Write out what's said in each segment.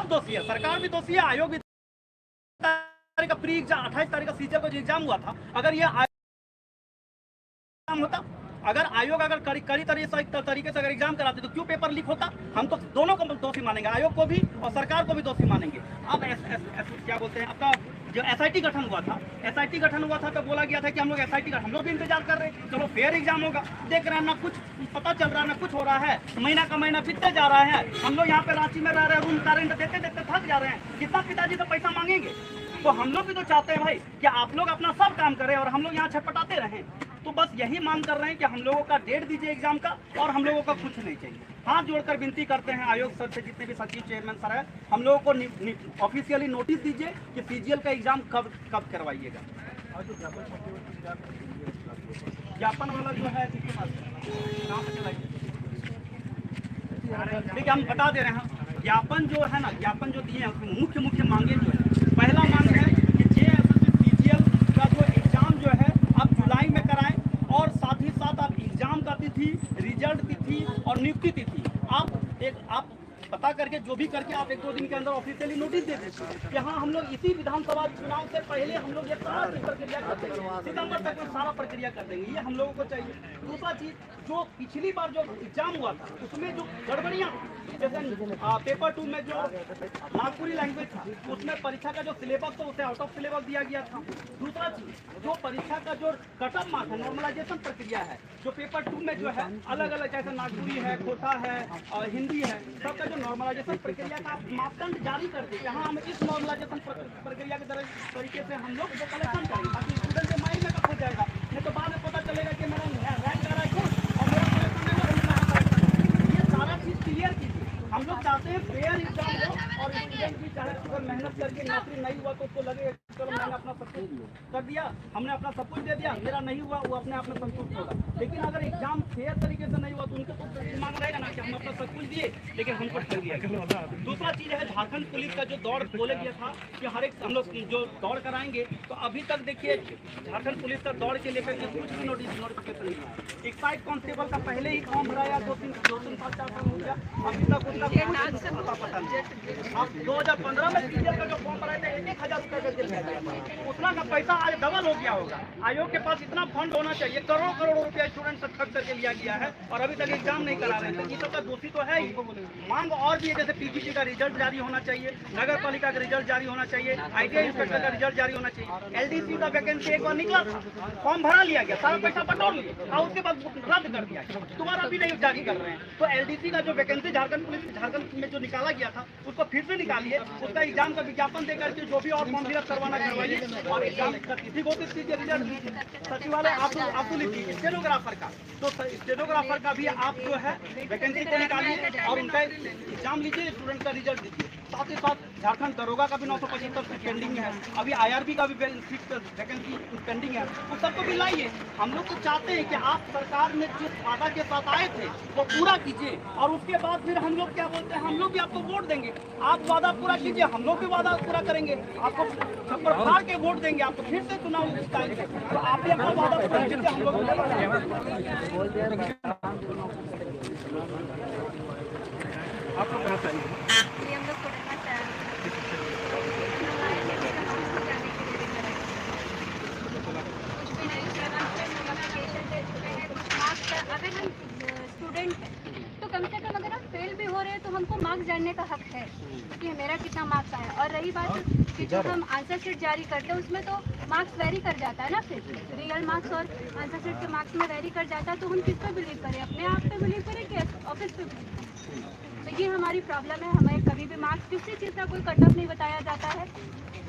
दोषी है, सरकार भी दोषी है, आयोग भी। तारीख का प्री एग्जाम 28 तारीख का सीजर का जो एग्जाम हुआ था, अगर ये एग्जाम होता, अगर आयोग अगर कड़ी तरीके से अगर एग्जाम कराते तो क्यों पेपर लीक होता? हम तो दोनों को दोषी मानेंगे, आयोग को भी और सरकार को भी दोषी मानेंगे। अब क्या बोलते हैं, आपका जो एसआईटी गठन हुआ था, एसआईटी गठन हुआ था तो बोला गया था कि हम लोग एसआईटी का हम लोग भी इंतजार कर रहे हैं, चलो फेयर एग्जाम होगा। देख रहे हैं ना कुछ पता चल रहा है ना कुछ हो रहा है, महीना का महीना बीतते जा रहा है। हम लोग यहाँ पे रांची में रह रहे हैं, रूम का रेंट देते देते थक जा रहे हैं, कितना पिताजी से पैसा मांगेंगे? तो हम लोग भी तो चाहते हैं भाई कि आप लोग अपना सब काम करें और हम लोग यहाँ छटपटाते रहें। तो बस यही मांग कर रहे हैं कि हम लोगों का डेट दीजिए एग्जाम का, और हम लोगों का कुछ नहीं चाहिए। हाथ जोड़कर विनती करते हैं आयोग सर से, जितने भी सचिव चेयरमैन सर है, हम लोगों को ऑफिशियली नोटिस दीजिए कि सीजीएल का एग्जाम कब करवाइएगा। ज्ञापन वाला जो है देखिए हम बता दे रहे हैं, ज्ञापन जो है ना, ज्ञापन जो दिए हैं मुख्य मांगे जो है, पहला मांग है कि सीजीएल का जो एग्जाम जो है आप जुलाई में कराएं, और साथ ही साथ आप एग्जाम का तिथि, रिजल्ट तिथि और नियुक्ति तिथि आप पता करके जो भी करके आप 1-2 दिन के अंदर ऑफिशियली नोटिस दे देते कि हाँ हम लोग इसी विधानसभा चुनाव से पहले हम लोग ये सारा प्रक्रिया कर देंगे, सितंबर तक सारा प्रक्रिया कर देंगे, ये हम लोगों को चाहिए। दूसरा चीज, जो पिछली बार जो एग्जाम हुआ था उसमें जो गड़बड़ियाँ, जैसे पेपर 2 में जो नागपुरी लैंग्वेज था उसमें परीक्षा का जो सिलेबस था उसे आउट ऑफ सिलेबस दिया गया था। दूसरा चीज, जो परीक्षा का जो कट ऑफ मार्क है, नॉर्मलाइजेशन प्रक्रिया है, जो पेपर 2 में जो है अलग अलग, जैसे नागपुरी है, खोटा है और हिंदी है, सबका जो नॉर्मलाइजेशन प्रक्रिया का मापदंड जारी कर दी, यहाँ हम इस नॉर्मलाइजेशन प्रक्रिया के तरीके से हम लोग कलेक्शन करेंगे, ताकि स्टूडेंट के माइंड में कब हो जाएगा, नहीं तो बाद में पता चलेगा कि मेरा रैंक आ रहा है कुछ और मेरा कलेक्शन नहीं। ये सारा चीज क्लियर कीजिए। हम लोग चाहते हैं फेयर एग्जाम हो, और स्टूडेंट भी चाहे अगर मेहनत करके नौकरी नहीं हुआ तो उसको लगे चलो मैंने अपना सब कुछ कर दिया, हमने अपना सब कुछ दे दिया, मेरा नहीं हुआ, वो अपने आप में संतुष्ट होगा। लेकिन अगर एग्जाम फेयर तरीके से नहीं हुआ तो उनके तो मांग रहेगा ना कि हम अपना सब कुछ दिए लेकिन हमको कर दिया। दूसरा चीज है, झारखंड पुलिस का जो दौड़ बोले गया था कि हर एक हम लोग जो दौड़ कराएंगे, तो अभी तक देखिए झारखंड पुलिस का दौड़ के लेकर के कुछ भी नोटिफिकेशन नहीं आया। एक साइड कांस्टेबल का पहले ही फॉर्म भराया, 2-3-5-4 साल हो गया, अभी तक उसका पता नहीं। आप 2015 में सीजीएल का जो फॉर्म भराए थे 1,000 रुपए का जेल गया, उतना का पैसा आज डबल हो गया होगा। आयोग के पास इतना फंड होना चाहिए, करोड़ों रुपया स्टूडेंट से खर्च करके लिया गया है और अभी तक एग्जाम नहीं करा रहे हैं, तो ये सब का दोषी तो है ही। मांग और भी है, जैसे पीजीटी का रिजल्ट जारी होना चाहिए, नगर पालिका का रिजल्ट जारी होना चाहिए, आईटीआई इंस्पेक्टर का रिजल्ट जारी होना चाहिए। एलडीसी का वैकेंसी एक बार निकला था, फॉर्म भरा लिया गया, सारा पैसा बटोर लिया और उसके बाद रद्द कर दिया, दोबारा भी नहीं जारी कर रहे हैं। तो एलडीसी का जो वैकेंसी झारखंड में जो निकाला गया था उसको फिर से निकालिए, उसका एग्जाम का विज्ञापन देकर के जो भी और फॉर्म फिलअप करवाना करवाइए, और एग्जाम का तिथि घोषित कीजिए, रिजल्ट लीजिए। सचिवालय आप लिखिए, स्टेनोग्राफर का, तो स्टेनोग्राफर का भी आप जो है वैकेंसी को निकालिए और उनका एग्जाम लीजिए, स्टूडेंट का रिजल्ट दीजिए। साथ ही साथ झारखंड दरोगा का भी 975 सीट पेंडिंग है, अभी आईआरबी का भी वैकेंसी पेंडिंग है, उन सबको भी लाइए। हम लोग तो चाहते हैं कि आप सरकार में जिस वादा के साथ आए थे वो पूरा कीजिए, और उसके बाद फिर हम लोग क्या बोलते हैं, हम लोग भी आपको वोट देंगे। आप वादा पूरा कीजिए, हम लोग भी वादा पूरा करेंगे, आपको थप्पड़ फाड़ के वोट देंगे, आपको फिर से चुनाव जिताएंगे। तो आप भी अपना वादा पूरा कीजिए, हम लोग आपको कहना चाहिए। अगर हम स्टूडेंट हैं तो कम से कम अगर हम फेल भी हो रहे हैं तो हमको मार्क्स जानने का हक है कि मेरा कितना मार्क्स आया। और रही बात कि जो हम आंसर शीट जारी करते हैं उसमें तो मार्क्स वेरी कर जाता है ना, फिर रियल मार्क्स और आंसर शीट के मार्क्स में वेरी कर जाता है, तो हम किस पे बिलीव करें, अपने आप पे बिलीव करें कि ऑफिस पे बिलीव करें? तो ये हमारी प्रॉब्लम है। हमें कभी भी मार्क्स किसी चीज़ का कोई कट ऑफ नहीं बताया जाता है,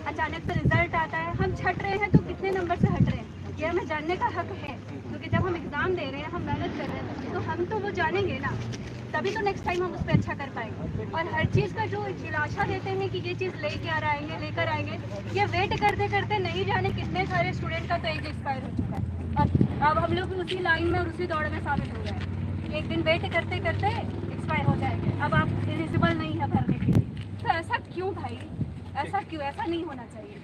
अचानक से रिजल्ट आता है, हम छट रहे हैं तो कितने नंबर से हट रहे हैं ये हमें जानने का हक है, क्योंकि जब हम एग्ज़ाम दे रहे हैं, हम मेहनत कर रहे हैं, तो हम तो वो जानेंगे ना, तभी तो नेक्स्ट टाइम हम उस पर अच्छा कर पाएंगे। और हर चीज़ का जो दिलासा देते हैं कि ये चीज़ लेकर आएंगे, ये वेट करते करते नहीं जाने कितने सारे स्टूडेंट का तो एज एक्सपायर हो चुका है, और अब हम लोग उसी लाइन में और उसी दौड़ में शामिल हो गए हैं। एक दिन वेट करते करते एक्सपायर हो जाएंगे, अब आप एलिजिबल नहीं है भरने के लिए। तो ऐसा क्यों भाई, ऐसा क्यों? ऐसा नहीं होना चाहिए।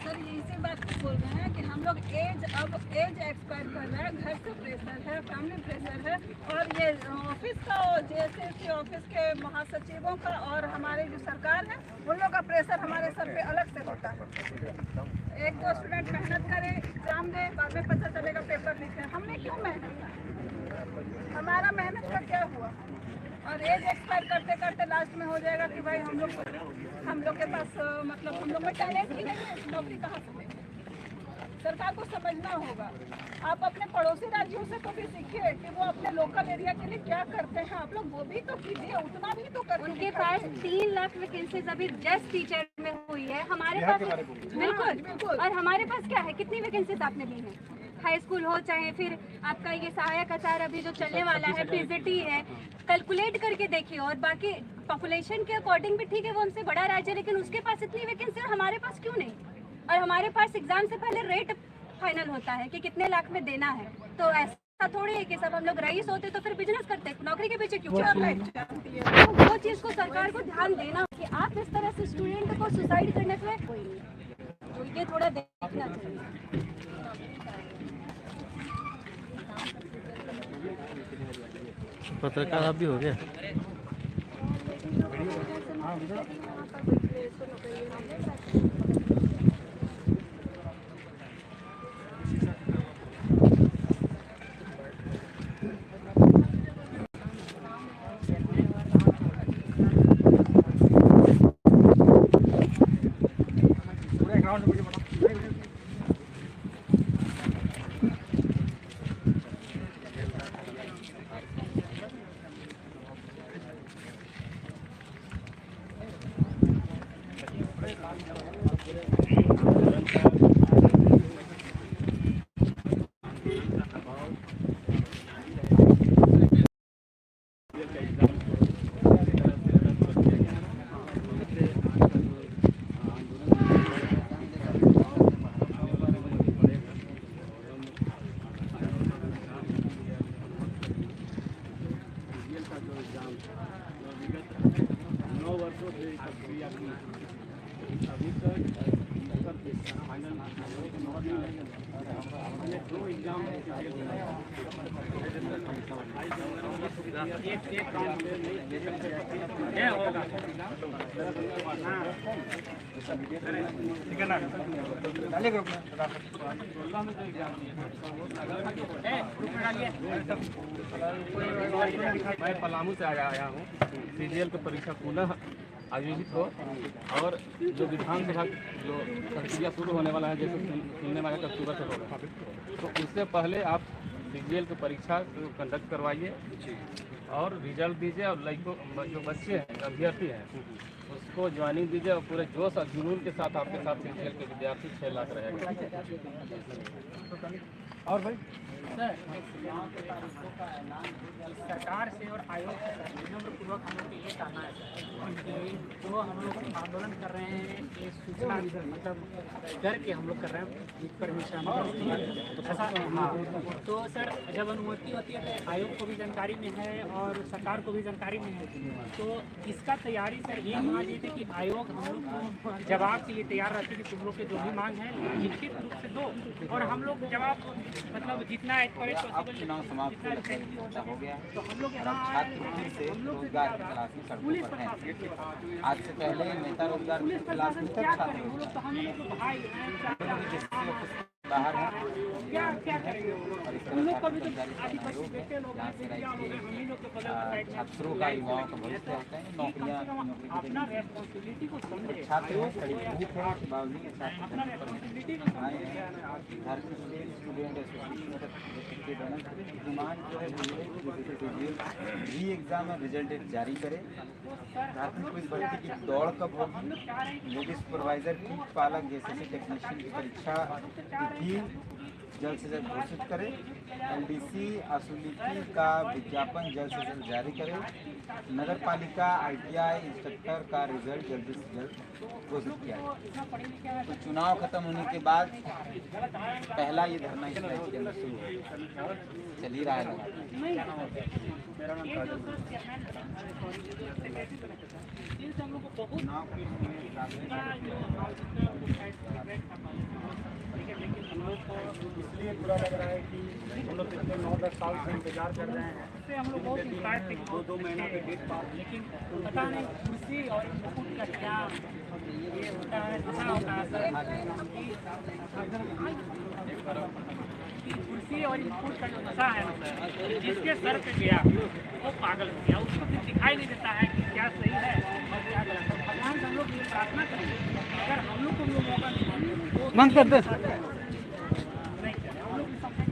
सर इसी बात को बोल रहे हैं कि हम लोग एज एक्सपायर कर रहे हैं, घर से प्रेशर है, फैमिली प्रेशर है, और ये ऑफिस का, जैसे कि ऑफिस के महासचिवों का और हमारे जो सरकार उन लोग का प्रेशर हमारे सर पे अलग से होता है। एक दो स्टूडेंट मेहनत करे, एग्जाम दे, बाद में पता चलेगा पेपर लीक है। हमने क्यों मेहनत की? हमारा मेहनत का क्या हुआ? और एज एक्सपायर करते करते लास्ट में हो जाएगा कि भाई हम लोग के पास मतलब हम लोग में टैलेंट ही नहीं है, नौकरी कहाँ से देंगे? सरकार को समझना होगा। आप अपने पड़ोसी राज्यों से तो भी सीखिए कि वो अपने लोकल एरिया के लिए क्या करते हैं। आप लोग वो भी तो कीजिए, उतना भी तो कर। उनके पास 3 लाख वैकेंसीज अभी जस्ट टीचर में हुई है, हमारे पास बिल्कुल। और हमारे पास क्या है, कितनी वैकेंसीज आपने दी है? हाई स्कूल हो चाहे फिर आपका ये सहायक आचार्य अभी जो चलने वाला है, पीजीटी है, कैलकुलेट करके देखिए। और बाकी पॉपुलेशन के अकॉर्डिंग भी ठीक है, वो हमसे बड़ा राज्य है, लेकिन उसके पास इतनी वैकेंसी और हमारे पास क्यों नहीं? और हमारे पास एग्जाम से पहले रेट फाइनल होता है कि कितने लाख में देना है। तो ऐसा थोड़ी है कि सब हम लोग रईस होते तो फिर बिजनेस करते, नौकरी के पीछे क्यों? तो वो चीज़ को सरकार को ध्यान देना कि आप इस तरह से स्टूडेंट को सुसाइड करने पे कोई नहीं, तो ये थोड़ा देखना चाहिए। पत्रकार आप भी हो गया? मैं पलामू से आया हूँ। सीजीएल की परीक्षा पुनः आयोजित हो और जो विधानसभा जो प्रक्रिया शुरू होने वाला है, जैसे सुनने में आया अक्टूबर से होगा, तो उससे पहले आप सीजीएल की परीक्षा कंडक्ट करवाइए और रिजल्ट दीजिए। और लड़कों जो बच्चे हैं, अभ्यर्थी हैं, उसको ज्वाइनिंग दीजिए और पूरे जोश और जुनून के साथ आपके साथ सीजीएल के विद्यार्थी 6 लाख रहेगा। और भाई सरकार से और आयोग से विनम्रपूर्वक हम लोग ये कहना है कि जो हम लोग आंदोलन कर रहे हैं, ये सूचना मतलब डर के हम लोग कर रहे हैं परमिशन ऐसा। हाँ, तो सर जब अनुमति होती है तो आयोग को भी जानकारी में है और सरकार को भी जानकारी में है। तो इसका तैयारी सर ये मान लीजिए कि आयोग हम लोग को जवाब के लिए तैयार रहती है कि तुम लोग के जो भी मांग है लिखित रूप से दो, और हम लोग जवाब मतलब जितना चुनाव समाप्त हो गया है, तो हम लोग छात्र फिर से रोजगार की तलाश में सड़कों पर हैं। आज से पहले नेता रोजगार की तलाश में सब छात्र बाहर हैं और इस तरह छात्रों का युवाओं का भविष्य होता है। नौकरियाँ छात्र खड़ी धूप है के बावजूद स्टूडेंट एसोसिएशन डिमांड जो है री एग्जाम में रिजल्ट जारी करे। झारखंड पुलिस भर्ती की दौड़ कब होगी? लेडी सुपरवाइजर की पालक जैसे टेक्नीशियन की परीक्षा तिथि जल्द से जल्द घोषित करे। एलडीसी असुलिटी का विज्ञापन जल्द से जल्द जारी करे। नगर पालिका ITI इंस्ट्रक्टर का रिजल्ट जल्द से जल्द घोषित किया जाए। तो चुनाव खत्म होने के बाद पहला ये धरना इस तरह के अंदर शुरू हो चल ही रहा है। हम लोग को इसलिए बुरा लग रहा है कि हम लोग पिछले 9-10 साल से इंतजार कर रहे हैं। इससे हम लोग बहुत इंस्पायर थे 2-2 महीनों के डेट पास, लेकिन पता नहीं कुर्सी और मुकुट का क्या ये होता है, ऐसा होता है सर कि कुर्सी और इनपुट का जो नशा है ना सर, जिसके सर पे गया वो पागल हो गया, उसको फिर दिखाई नहीं देता है कि क्या सही है और क्या गलत है। भगवान से हम लोग ये प्रार्थना करेंगे, अगर हम लोग को वो मौका मिले तो मन कर दे नहीं करें, हम लोग भी सबसे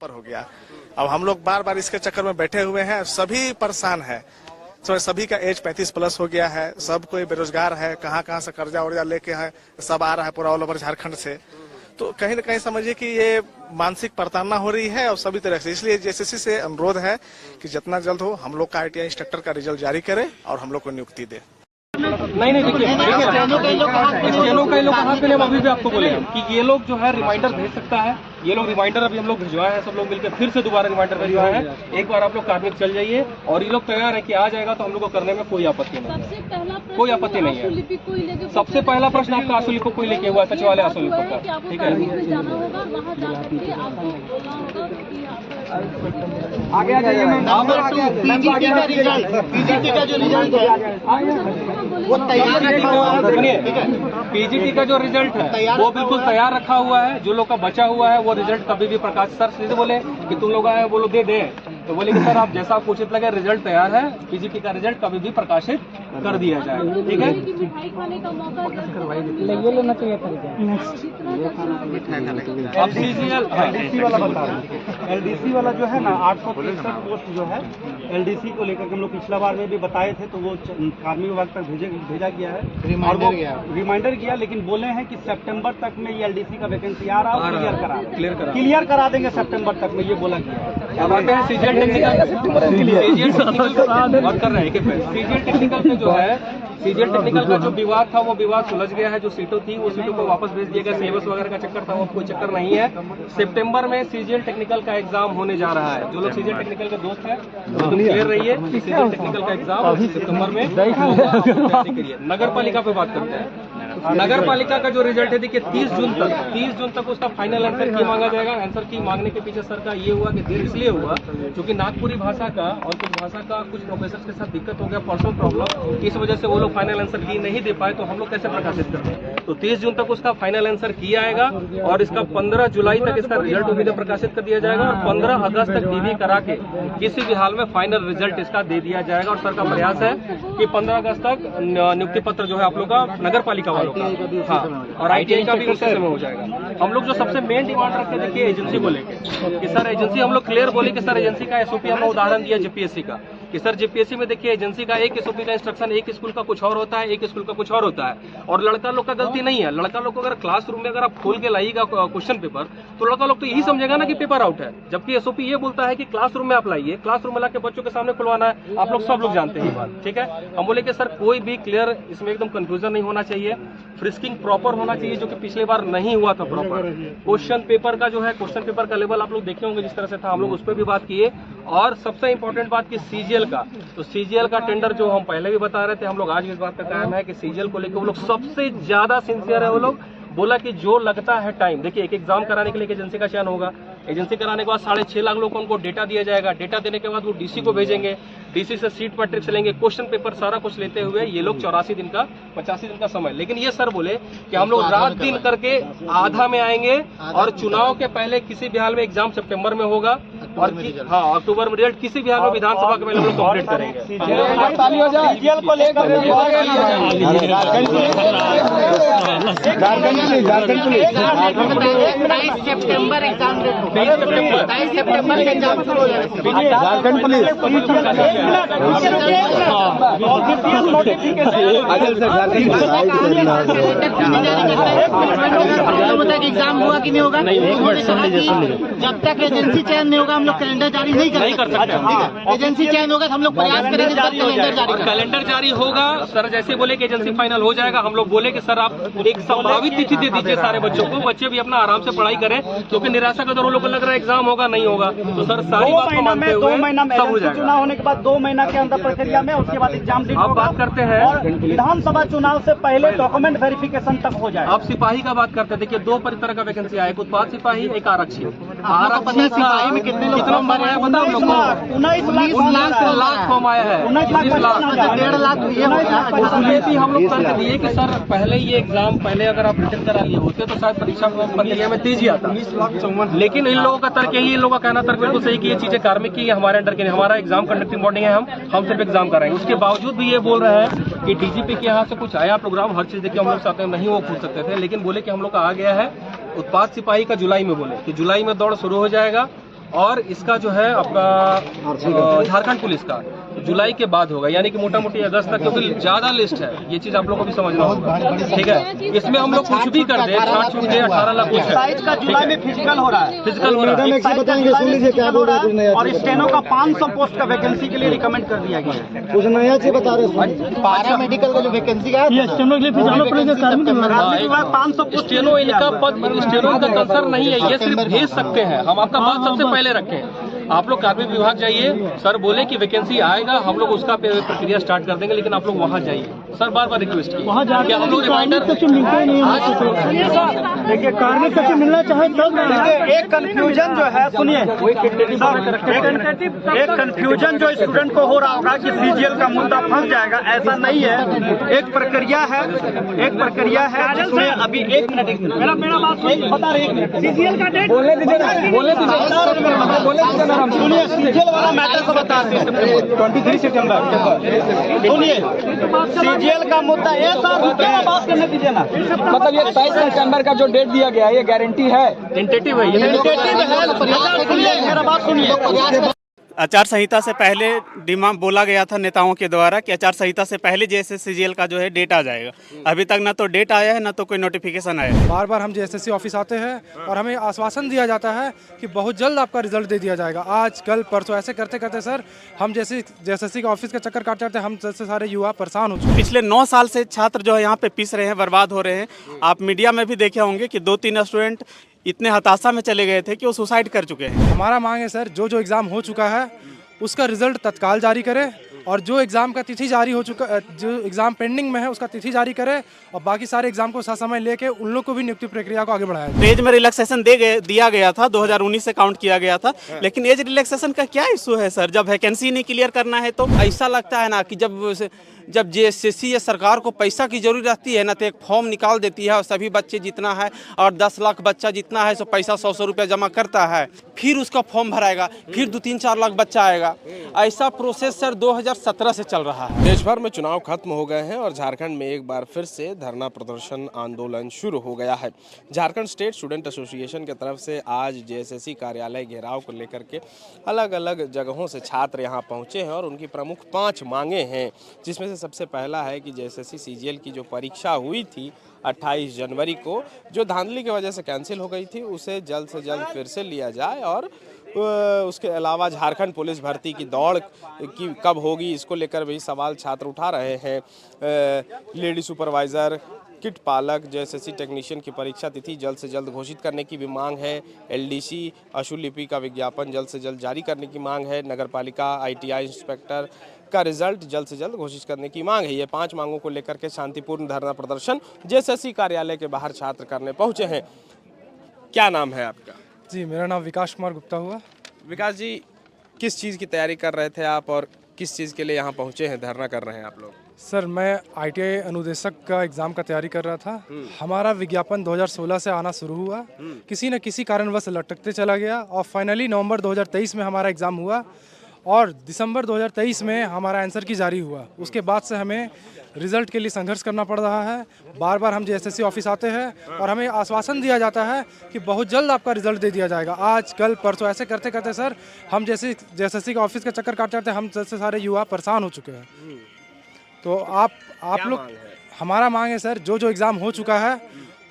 पर हो गया। अब हम लोग बार बार इसके चक्कर में बैठे हुए हैं, सभी परेशान है। सभी का एज 35 प्लस हो गया है, सब कोई बेरोजगार है, कहाँ कहाँ से कर्जा वर्जा लेके है, सब आ रहा है पूरा ऑल ओवर झारखंड से। तो कहीं न कहीं समझिए कि ये मानसिक प्रताड़ना हो रही है और सभी तरह से। इसलिए जेएसएससी से अनुरोध है कि जितना जल्द हो हम लोग का ITI इंस्ट्रक्टर का रिजल्ट जारी करे और हम लोग को नियुक्ति दे। नहीं देखिए स्टेनो कई लोग कहाँ पे हम अभी भी आपको बोले कि ये लोग जो है रिमाइंडर भेज सकता है, ये लोग रिमाइंडर अभी हम लोग भिजवाए हैं, सब लोग मिलकर फिर से दोबारा रिमाइंडर भिजवाए हैं। एक बार आप लोग कार्मिक चल जाइए और ये लोग तैयार है कि आ जाएगा तो हम लोग को करने में कोई आपत्ति नहीं है, कोई आपत्ति नहीं है। सबसे पहला प्रश्न आपका आशुलिपि कोई लेके हुआ सचिवालय आशुलिपि का, ठीक है। आगे आ जाइए मैम। पीजीटी का जो रिजल्ट है वो तैयार रखा हुआ है। पीजीटी का जो रिजल्ट है वो बिल्कुल तैयार रखा हुआ है। जो लोग का बचा हुआ है वो रिजल्ट कभी भी प्रकाश सर सीधे बोले कि तुम लोग आए बोलो दे दे, तो बोले कि सर आप जैसा आपको उचित लगे रिजल्ट तैयार है, पीजीटी का रिजल्ट कभी भी प्रकाशित कर दिया जाए, ठीक है। लेना चाहिए अब सीजीएल वाला बता रहे हैं। LDC वाला जो है ना 863 पोस्ट जो है LDC को लेकर हम लोग पिछला बार में भी बताए थे, तो वो कार्मिक विभाग तक भेजा गया है, रिमाइंडर गया, लेकिन बोले हैं कि सितंबर तक में ये LDC का वैकेंसी आ रहा है, क्लियर करा देंगे सितंबर तक में, ये बोला गया है। अब आते हैं सीजीएल टेक्निकल बात कर रहे हैं कि सीजीएल टेक्निकल पे जो है सीजीएल टेक्निकल का जो विवाद था वो विवाद सुलझ गया है। जो सीटों थी वो सीटों को वापस भेज दिया गया। सिलेबस वगैरह का चक्कर था वो कोई चक्कर नहीं है। सितंबर में सीजीएल टेक्निकल का एग्जाम होने जा रहा है। जो लोग सीजीएल टेक्निकल के दोस्त हैं वो तो क्लियर रहिए, सीजीएल टेक्निकल का एग्जाम सितंबर में करिए। नगर पालिका पे बात करते हैं। नगर पालिका का जो रिजल्ट है देखिए 30 जून तक उसका फाइनल आंसर की मांगा जाएगा। आंसर की मांगने के पीछे सर का ये हुआ कि देर इसलिए हुआ क्योंकि नागपुरी भाषा का और कुछ भाषा का कुछ प्रोफेसर के साथ दिक्कत हो गया, पर्सनल प्रॉब्लम, इस वजह से वो लोग फाइनल आंसर की नहीं दे पाए। तो हम लोग कैसे प्रकाशित करते हैं, तो 30 जून तक उसका फाइनल आंसर की आएगा और इसका 15 जुलाई तक इसका रिजल्ट उम्मीदें प्रकाशित कर दिया जाएगा और 15 अगस्त तक डीवी करा के किसी भी हाल में फाइनल रिजल्ट इसका दे दिया जाएगा। और सर का प्रयास है कि 15 अगस्त तक नियुक्ति पत्र जो है आप लोग का नगर पालिका वालों का, हाँ, और ITI का भी उसी समय हो जाएगा। हम लोग जो सबसे मेन डिमांड रखते हैं देखिए एजेंसी को लेकर कि सर एजेंसी, हम लोग क्लियर बोले कि सर एजेंसी का SOP हमने उदाहरण दिया JPSC का कि सर JPSC में देखिए एजेंसी का एक SOP का इंस्ट्रक्शन एक स्कूल का कुछ और होता है, एक स्कूल का कुछ और होता है। और लड़का लोग का गलती नहीं है। लड़का लोग को अगर क्लासरूम में अगर आप खोल के लाइएगा क्वेश्चन पेपर तो लड़का लोग तो यही समझेगा ना कि पेपर आउट है, जबकि SOP ये बोलता है कि क्लासरूम में आप लाइए, क्लासरूम में लाके बच्चों के सामने खुलवाना है। आप लोग सब लोग जानते हैं ये बात, ठीक है। हम बोले कि सर कोई भी क्लियर इसमें एकदम कंफ्यूजन नहीं होना चाहिए, फ्रिस्किंग प्रॉपर होना चाहिए, जो कि पिछले बार नहीं हुआ था प्रॉपर। क्वेश्चन पेपर का जो है क्वेश्चन पेपर का लेवल आप लोग देखे होंगे जिस तरह से था, हम लोग उस पर भी बात किए। और सबसे इंपॉर्टेंट बात की सीजीएल का, तो सीजीएल का टेंडर जो हम पहले भी बता रहे थे, हम लोग आज भी इस बात का कायम है कि सीजीएल को लेकर वो लोग सबसे ज्यादा सिंसियर है। वो लोग बोला कि जो लगता है टाइम, देखिए एक एग्जाम कराने के लिए एक एजेंसी का चयन होगा, एजेंसी कराने के बाद 6.5 लाख लोगों को उनको डेटा दिया जाएगा, डेटा देने के बाद वो डीसी को भेजेंगे, डीसी से सीट मैट्रिक्स लेंगे, क्वेश्चन पेपर सारा कुछ लेते हुए ये लोग 84 दिन का 85 दिन का समय। लेकिन ये सर बोले कि हम लोग रात दिन करके आधा में आएंगे और चुनाव के पहले किसी भी हाल में एग्जाम सितंबर में होगा और हाँ अक्टूबर में रिजल्ट किसी भी हाल में विधानसभा के पहले हम लोग कंप्लीट करेंगे। सितंबर एग्जाम 22 सितंबर का एग्जाम शुरू हो जाएगा। झारखंड पुलिस एग्जाम हुआ कि नहीं होगा, जब तक एजेंसी चयन नहीं होगा हम लोग कैलेंडर जारी नहीं कर सकते। एजेंसी चयन होगा तो हम लोग प्रयास करेंगे कैलेंडर जारी होगा। सर जैसे बोले कि एजेंसी फाइनल हो जाएगा, हम लोग बोले कि सर आप एक संभावित तिथि दे दीजिए सारे बच्चों को, बच्चे भी अपना आराम से पढ़ाई करें, क्योंकि निराशा के दौर लोगों को लग रहा है एग्जाम होगा नहीं होगा। तो सर सारी बात को मानते हुए 2 महीना में सब हो जाएगा। चुनाव होने के बाद 2 महीना के अंदर प्रक्रिया में, उसके बाद एग्जाम डेट आप बात करते हैं और विधानसभा चुनाव से पहले डॉक्यूमेंट वेरिफिकेशन तक हो जाए। आप सिपाही का बात करते हैं, देखिए 2 तरह का वैकेंसी है, एक उत्पाद सिपाही, एक आरक्षी। सिपाही में कितने कितना फॉर्म आया पता है हम लोग को? 19 लाख फॉर्म आया है। 19 लाख 1.5 लाख ये हम लोग तर्क दिए कि सर पहले ये एग्जाम पहले अगर आप रिटर्न करा लिए होते तो शायद परीक्षा प्रक्रिया में तेजी आता। लेकिन इन लोगों का तर्क यही, इन लोगों का कहना तर्क बिल्कुल सही कि ये चीजें कार्मिक की हमारे अंडर के नहीं, हमारा एग्जाम कंडक्टिंग बॉडी है, हम सिर्फ एग्जाम कराएंगे। उसके बावजूद भी ये बोल रहे हैं कि डीजीपी के यहाँ से कुछ आया प्रोग्राम, हर चीज देखिए हम लोग चाहते हैं नहीं वो पूछ सकते थे, लेकिन बोले कि हम लोग का आ गया है उत्पाद सिपाही का जुलाई में, बोले कि जुलाई में दौड़ शुरू हो जाएगा और इसका जो है आपका झारखंड पुलिस का जुलाई के बाद होगा, यानी कि मोटा मोटी अगस्त तक, क्योंकि ज्यादा लिस्ट है, ये चीज आप लोगों को भी समझना होगा। ठीक है, इसमें हम लोग कुछ भी कर दे, छाट छूट दे 18 लाख कुछ का जुलाई में फिजिकल हो रहा है, फिजिकल हो रहा है। बताएंगे, सुन लीजिए क्या बोल रहे हैं। और स्टेनो का 500 पोस्ट का वैकेंसी के लिए रिकमेंड कर दिया गया है। कुछ नया चीज बता रहे हैं, पैरामेडिकल का जो वैकेंसी है स्टेनो के लिए फिर जाना पड़ेगा, कार्मिक विभाग 500 पोस्ट। स्टेनो इनका पद, स्टेनो का कंसर्न नहीं है, ये सिर्फ भेज सकते हैं। हम आपका बात सबसे पहले रखें, आप लोग कार्मिक विभाग जाइए, सर बोले कि वैकेंसी आएगा, हम लोग उसका प्रक्रिया स्टार्ट कर देंगे, लेकिन आप लोग वहाँ जाइए। सर बार बार रिक्वेस्ट की वहाँ जाके हम लोग रिमाइंडर देखिए कार्मिक सचिव मिलना चाहे तब। एक कंफ्यूजन जो है, सुनिए, एक कंफ्यूजन जो स्टूडेंट को हो रहा होगा कि सीजीएल का मुद्दा फंस जाएगा, ऐसा नहीं है। एक प्रक्रिया है, जिसमें अभी एक मिनट मेरा बात बता रही, सीजीएल का डेट बोले सुनिए, सीजीएल वाला मैटर को बता रहे हैं 23 सितंबर। सुनिए, सीजीएल का मुद्दा ये सर बात करने दीजिए ना, मतलब ये 23 सितंबर का जो डेट दिया गया है ये गारंटी है, टेंटेटिव है, मेरा बात सुनिए। आचार संहिता से पहले डिमांड बोला गया था नेताओं के द्वारा कि आचार संहिता से पहले जैसे सीजीएल का जो है डेट आ जाएगा। अभी तक ना तो डेट आया है ना तो कोई नोटिफिकेशन आया है। बार बार हम जेएसएससी ऑफिस आते हैं और हमें आश्वासन दिया जाता है कि बहुत जल्द आपका रिजल्ट दे दिया जाएगा। आज कल परसों ऐसे करते करते सर हम जैसे जेएसएससी के ऑफिस का चक्कर काटते रहते हैं, हम जैसे सारे युवा परेशान हो चुके हैं। पिछले 9 साल से छात्र जो है यहाँ पे पिस रहे हैं, बर्बाद हो रहे हैं। आप मीडिया में भी देखे होंगे कि 2-3 स्टूडेंट इतने हताशा में चले गए थे कि वो सुसाइड कर चुके हैं। हमारा मांग है सर, जो एग्ज़ाम हो चुका है उसका रिजल्ट तत्काल जारी करे, और जो एग्ज़ाम का तिथि जारी हो चुका, जो एग्ज़ाम पेंडिंग में है उसका तिथि जारी करे, और बाकी सारे एग्ज़ाम को समय लेके उन लोग को भी नियुक्ति प्रक्रिया को आगे बढ़ाया जाए। एज में रिलैक्सेशन दिया गया था, 2019 से काउंट किया गया था, लेकिन एज रिलैक्सेशन का क्या इशू है सर? जब वैकेंसी नहीं क्लियर करना है तो ऐसा लगता है ना कि जब जेएसएससी या सरकार को पैसा की जरूरत रहती है ना, तो एक फॉर्म निकाल देती है और सभी बच्चे जितना है और 10 लाख बच्चा जितना है सो पैसा 100 रुपया जमा करता है, फिर उसका फॉर्म भराएगा, फिर 2-3-4 लाख बच्चा आएगा। ऐसा प्रोसेस सर 2017 से चल रहा है। देश भर में चुनाव खत्म हो गए हैं और झारखंड में एक बार फिर से धरना प्रदर्शन आंदोलन शुरू हो गया है। झारखंड स्टेट स्टूडेंट एसोसिएशन की तरफ से आज जेएसएससी कार्यालय घेराव को लेकर के अलग अलग जगहों से छात्र यहाँ पहुँचे हैं और उनकी प्रमुख 5 मांगे हैं, जिसमें से सबसे पहला है कि जेएसएससी सीजीएल की जो परीक्षा हुई थी 28 जनवरी को, जो धांधली की वजह से कैंसिल हो गई थी, उसे जल्द से जल्द फिर से लिया जाए। और उसके अलावा झारखंड पुलिस भर्ती की दौड़ की कब होगी, इसको लेकर भी सवाल छात्र उठा रहे हैं। लेडी सुपरवाइज़र, किट पालक, जेएसएससी टेक्नीशियन की परीक्षा तिथि जल्द से जल्द घोषित करने की भी मांग है। एलडीसी अशुलिपि का विज्ञापन जल्द से जल्द जारी करने की मांग है। नगरपालिका आईटीआई इंस्पेक्टर का रिजल्ट जल्द से जल्द घोषित करने की मांग है। ये 5 मांगों को लेकर के शांतिपूर्ण धरना प्रदर्शन जेएसएससी कार्यालय के बाहर छात्र करने पहुंचे हैं। क्या नाम है आपका? जी, मेरा नाम विकास कुमार गुप्ता हुआ। विकास जी, किस चीज़ की तैयारी कर रहे थे आप और किस चीज़ के लिए यहाँ पहुँचे हैं, धरना कर रहे हैं आप लोग? सर, मैं आईटीआई अनुदेशक का एग्ज़ाम का तैयारी कर रहा था। हमारा विज्ञापन 2016 से आना शुरू हुआ, किसी न किसी कारणवश लटकते चला गया और फाइनली नवंबर 2023 में हमारा एग्ज़ाम हुआ और दिसंबर 2023 में हमारा आंसर की जारी हुआ। उसके बाद से हमें रिज़ल्ट के लिए संघर्ष करना पड़ रहा है। बार बार हम जेएसएससी ऑफिस आते हैं और हमें आश्वासन दिया जाता है कि बहुत जल्द आपका रिज़ल्ट दे दिया जाएगा। आज कल परसों ऐसे करते करते सर हम जैसे जेएसएससी के ऑफिस का चक्कर काटते रहते हैं, हम जैसे सारे युवा परेशान हो चुके हैं। तो आप लोग, हमारा मांग है सर, जो एग्ज़ाम हो चुका है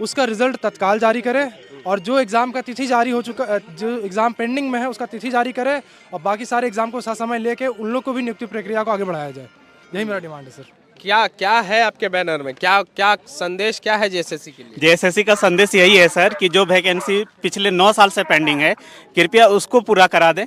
उसका रिज़ल्ट तत्काल जारी करे, और जो एग्ज़ाम का तिथि जारी हो चुका, जो एग्ज़ाम पेंडिंग में है उसका तिथि जारी करे, और बाकी सारे एग्ज़ाम को समय लेके उन लोग को भी नियुक्ति प्रक्रिया को आगे बढ़ाया जाए। यही मेरा डिमांड है सर। क्या है आपके बैनर में, क्या संदेश क्या है जेएसएससी के लिए? जेएसएससी का संदेश यही है सर कि जो वैकेंसी पिछले 9 साल से पेंडिंग है, कृपया उसको पूरा करा दें।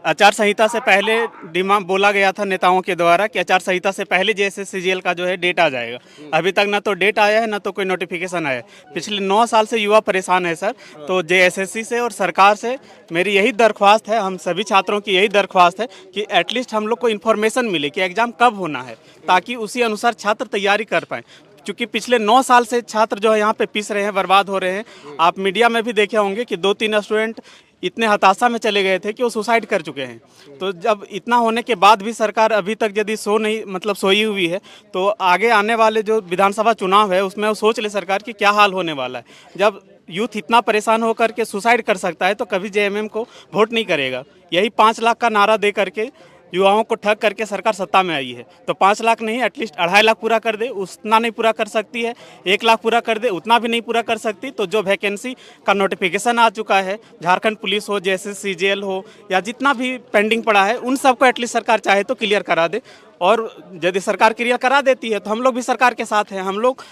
आचार संहिता से पहले डिमांड बोला गया था नेताओं के द्वारा कि आचार संहिता से पहले जेएसएस सीजीएल का जो है डेट आ जाएगा। अभी तक ना तो डेट आया है ना तो कोई नोटिफिकेशन आया है। पिछले 9 साल से युवा परेशान है सर। तो जेएसएससी से और सरकार से मेरी यही दरख्वास्त है, हम सभी छात्रों की यही दरख्वास्त है कि एटलीस्ट हम लोग को इन्फॉर्मेशन मिले कि एग्ज़ाम कब होना है, ताकि उसी अनुसार छात्र तैयारी कर पाएँ। क्योंकि पिछले 9 साल से छात्र जो है यहाँ पे पिस रहे हैं, बर्बाद हो रहे हैं। आप मीडिया में भी देखे होंगे कि 2-3 स्टूडेंट इतने हताशा में चले गए थे कि वो सुसाइड कर चुके हैं। तो जब इतना होने के बाद भी सरकार अभी तक यदि सोई हुई है, तो आगे आने वाले जो विधानसभा चुनाव है उसमें वो सोच ले सरकार कि क्या हाल होने वाला है। जब यूथ इतना परेशान होकर के सुसाइड कर सकता है तो कभी जेएमएम को वोट नहीं करेगा। यही 5 लाख का नारा दे करके युवाओं को ठग करके सरकार सत्ता में आई है। तो 5 लाख नहीं, एटलीस्ट 2.5 लाख पूरा कर दे, उतना नहीं पूरा कर सकती है। 1 लाख पूरा कर दे, उतना भी नहीं पूरा कर सकती। तो जो वैकेंसी का नोटिफिकेशन आ चुका है, झारखंड पुलिस हो, जेएसएस सीजीएल हो, या जितना भी पेंडिंग पड़ा है, उन सबको एटलीस्ट सरकार चाहे तो क्लियर करा दे। और यदि सरकार क्लियर करा देती है तो हम लोग भी सरकार के साथ हैं। हम लोग